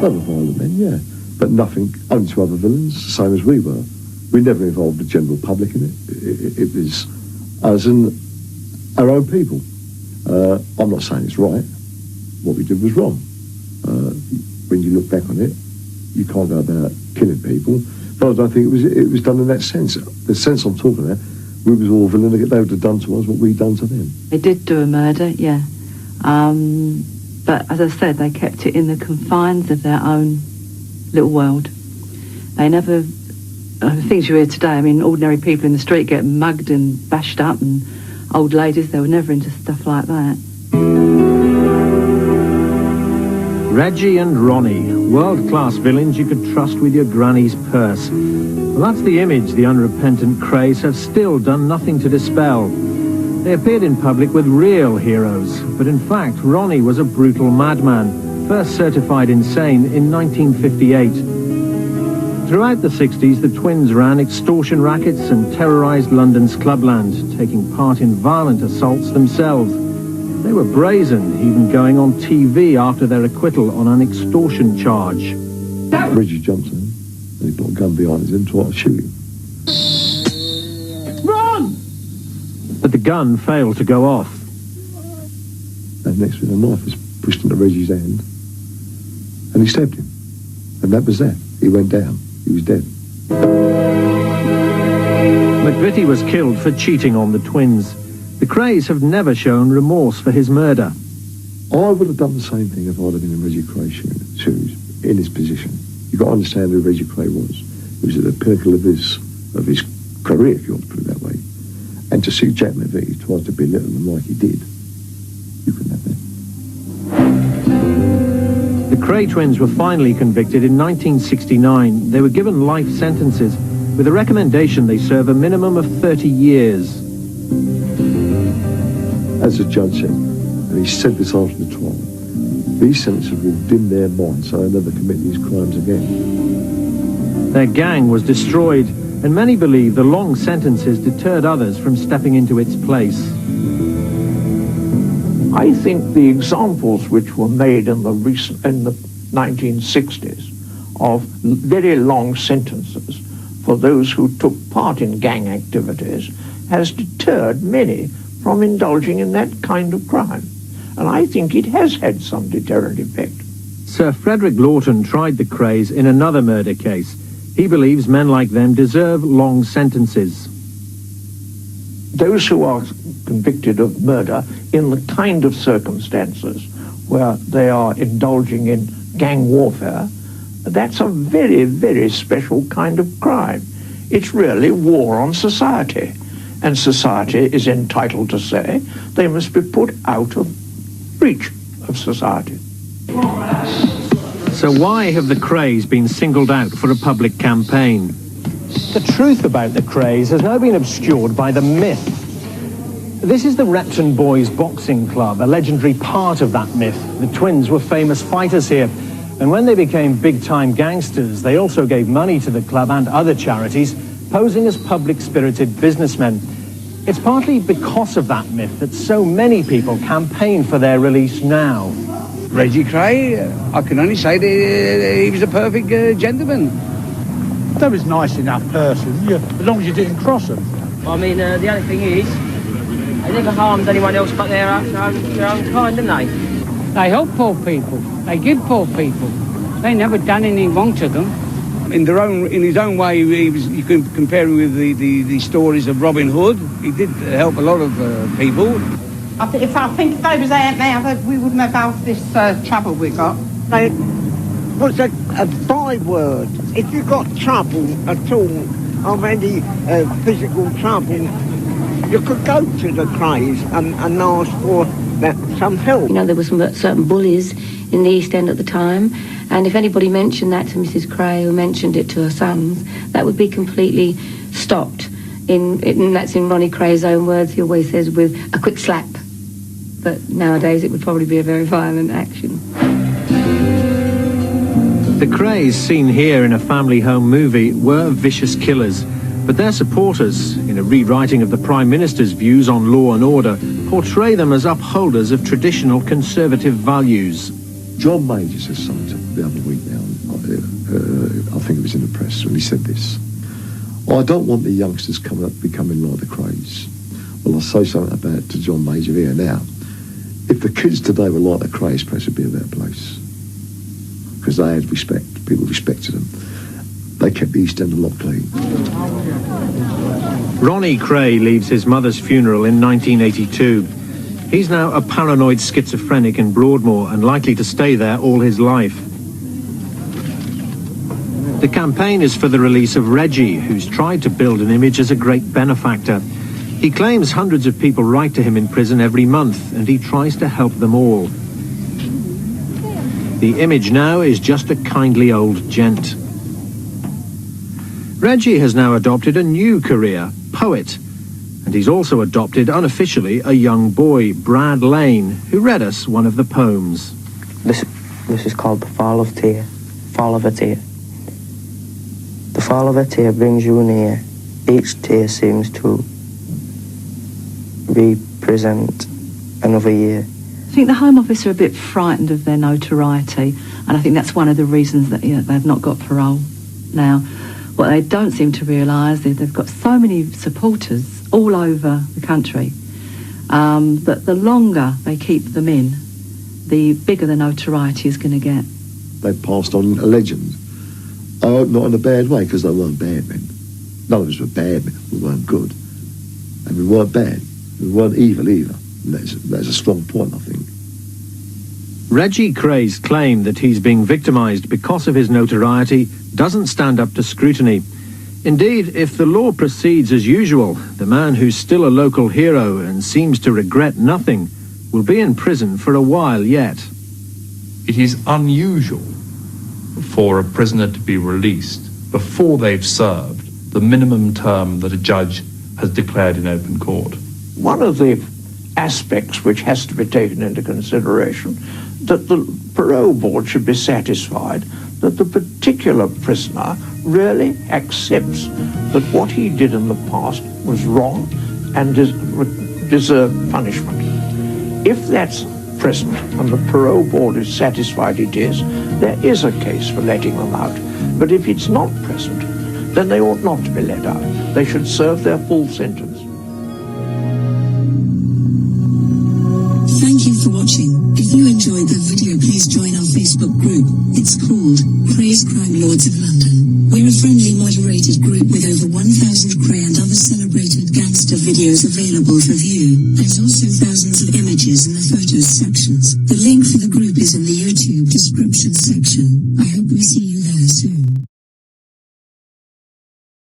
They were violent men, yeah. But nothing, only to other villains, the same as we were. We never involved the general public in it. It was us and our own people. I'm not saying it's right. What we did was wrong. When you look back on it, you can't go about killing people. But I don't think it was done in that sense. The sense I'm talking about, we was all villain. They would have done to us what we'd done to them. They did do a murder, yeah. But as I said, they kept it in the confines of their own little world. They never... the things you hear today, I mean, ordinary people in the street get mugged and bashed up, and old ladies, they were never into stuff like that. Reggie and Ronnie, world-class villains you could trust with your granny's purse. Well, that's the image the unrepentant Krays have still done nothing to dispel. They appeared in public with real heroes, but in fact, Ronnie was a brutal madman, first certified insane in 1958. Throughout the 60s, the twins ran extortion rackets and terrorised London's clubland, taking part in violent assaults themselves. They were brazen, even going on TV after their acquittal on an extortion charge. Reggie jumped in, and he put a gun behind him to try to shoot him. Run! But the gun failed to go off. And next thing, a knife was pushed into Reggie's hand, and he stabbed him. And that was that. He went down. He was dead. McVitie was killed for cheating on the twins. The Krays have never shown remorse for his murder. I would have done the same thing if I'd have been in Reggie Kray's shoes, in his position. You've got to understand who Reggie Kray was. He was at the pinnacle of his career, if you want to put it that way. And to see Jack McVitie try to belittle him like he did, you couldn't have that. The Kray twins were finally convicted in 1969. They were given life sentences with a recommendation they serve a minimum of 30 years. As the judge said, and he said this after the trial, these sentences will dim their minds so they'll never commit these crimes again. Their gang was destroyed, and many believe the long sentences deterred others from stepping into its place. I think the examples which were made in the 1960s of very long sentences for those who took part in gang activities has deterred many from indulging in that kind of crime. And I think it has had some deterrent effect. Sir Frederick Lawton tried the Krays in another murder case. He believes men like them deserve long sentences. Those who are convicted of murder in the kind of circumstances where they are indulging in gang warfare, that's a very, very special kind of crime. It's really war on society. And society is entitled to say they must be put out of reach of society. So why have the Krays been singled out for a public campaign? The truth about the Krays has now been obscured by the myth. This is the Repton Boys Boxing Club, a legendary part of that myth. The twins were famous fighters here, and when they became big-time gangsters, they also gave money to the club and other charities, posing as public-spirited businessmen. It's partly because of that myth that so many people campaign for their release now. Reggie Kray, I can only say that he was a perfect gentleman. That was a nice enough person, as long as you didn't cross them. I mean, the only thing is, they never harmed anyone else but their own kind, didn't they? They help poor people. They give poor people. They never done anything wrong to them. In his own way, you can compare him with the stories of Robin Hood. He did help a lot of people. I think if they was out now, we wouldn't have had this trouble we got. It was a byword. If you got trouble at all, of any physical trouble, you could go to the Krays and ask for some help. You know, there were some certain bullies in the East End at the time, and if anybody mentioned that to Mrs. Kray or mentioned it to her sons, that would be completely stopped. And that's in Ronnie Kray's own words. He always says with a quick slap. But nowadays it would probably be a very violent action. The Krays seen here in a family home movie were vicious killers, but their supporters, in a rewriting of the Prime Minister's views on law and order, portray them as upholders of traditional conservative values. John Major says something the other week now. think it was in the press, when he said this. I don't want the youngsters coming up becoming like the Krays. Well, I'll say something about to John Major here now. If the kids today were like the Krays, press would be a better place. Because they had respect. People respected them. They kept the East End a lot clean. Ronnie Kray leaves his mother's funeral in 1982. He's now a paranoid schizophrenic in Broadmoor and likely to stay there all his life. The campaign is for the release of Reggie, who's tried to build an image as a great benefactor. He claims hundreds of people write to him in prison every month, and he tries to help them all. The image now is just a kindly old gent. Reggie has now adopted a new career, poet, and he's also adopted unofficially a young boy, Brad Lane, who read us one of the poems. This is called The Fall of Tear, Fall of a Tear. The fall of a tear brings you near. Each tear seems to represent another year. I think the Home Office are a bit frightened of their notoriety, and I think that's one of the reasons that they've not got parole now. What they don't seem to realise is they've got so many supporters all over the country that the longer they keep them in, the bigger the notoriety is going to get. They passed on a legend. I hope not in a bad way, because they weren't bad men. None of us were bad men. We weren't good. And we weren't bad. We weren't evil either. And that's a strong point, I think. Reggie Kray's claim that he's being victimised because of his notoriety doesn't stand up to scrutiny. Indeed, if the law proceeds as usual, the man who's still a local hero and seems to regret nothing will be in prison for a while yet. It is unusual for a prisoner to be released before they've served the minimum term that a judge has declared in open court. One of the aspects which has to be taken into consideration, that the parole board should be satisfied that the particular prisoner really accepts that what he did in the past was wrong and deserved punishment. If that's present and the parole board is satisfied it is, there is a case for letting them out. But if it's not present, then they ought not to be let out. They should serve their full sentence. Thank you for watching. If you enjoyed the video, please join our Facebook group. It's called Krays Crime Lords of London. We're a friendly, moderated group with over 1,000 Kray and other celebrated gangster videos available for view. There's also thousands of images in the photos sections. The link for the group is in the YouTube description section. I hope we see you there soon.